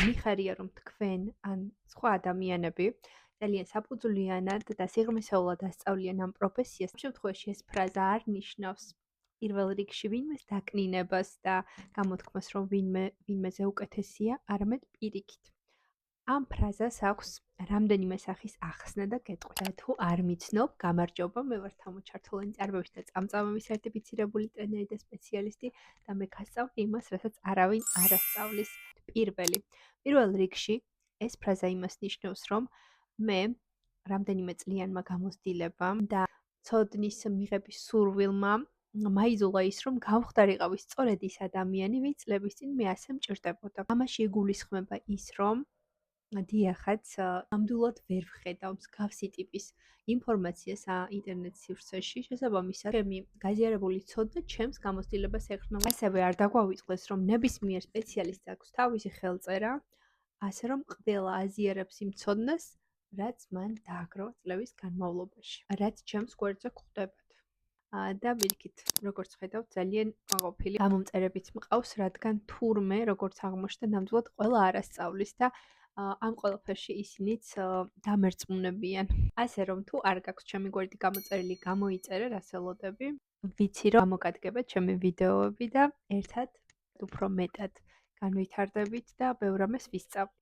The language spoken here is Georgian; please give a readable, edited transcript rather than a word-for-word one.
მიხარია რომ თქვენ ან სხვა ადამიანები ძალიან საფუძვლიანად და სიღრმისეულად ასწავლიან ამ პროფესიას. ამ შემთხვევაში ეს ფრაზა არ ნიშნავს პირველ რიგში ვინმეს დაკნინებას და გამოთქმას რომ ვინმეზე უკეთესია, არამედ პირიქით. ამ ფრაზას აქვს რამდენიმე სახის ახსნა და გეტყვი. თუ არ მიცნობ, გამარჯობა, მე ვარ თამოჩართულანი წარმოების და წამწამების სერტიფიცირებული ტრენერი და სპეციალისტი და მე გასწავლი იმას, რასაც არავინ არ ასწავლის. პირველ რიგში ეს ფრაზა იმას ნიშნავს, რომ მე რამდენიმე წლიანმა გამოცდილებამ და ცოდნის მიღების სურვილმა მაიძულა ის, რომ გავხდარიყავი სწორედ ის ადამიანი, ვინც წლების წინ მე ასე მჭირდებოდა. ამაში იგულისხმება ის, რომ დიახაც, ნამდვილად ვერ ვხედავ მსგავსი ტიპის ინფორმაციას ინტერნეტ სივრცეში, შესაბამისად, ჩემი გაზიარებული ცოდნა ჩემს გამოცდილებას ეყრდნობა. ასევე არ დაგვავიწყდეს, რომ ნებისმიერ სპეციალისტს აქვს თავისი ხელწერა, ასე რომ ყველა აზიარებს იმ ცოდნას, რაც მან დააგროვა წლების განმავლობაში, რაც ჩემს გვერდზე გვხვდებათ. და ვირკით, როგორც ხედავთ, ძალიან კმაყოფილი გამომწერებიც მყავს, რადგან თურმე, როგორც აღმოჩნდა, ნამდვილად ყველა არ ასწავლის და ამ ყველაფერში ისინიც დამერწმუნებიან. ასე რომ თუ არ გაქვს ჩემი გვერდი გამოწერილი, გამოიწერე, რას ელოდები. ვიცი რომ გამოგადგებათ ჩემი ვიდეოები და ერთად უფრო მეტად განვითარდებით და ბევრ რამეს ვისწავლით.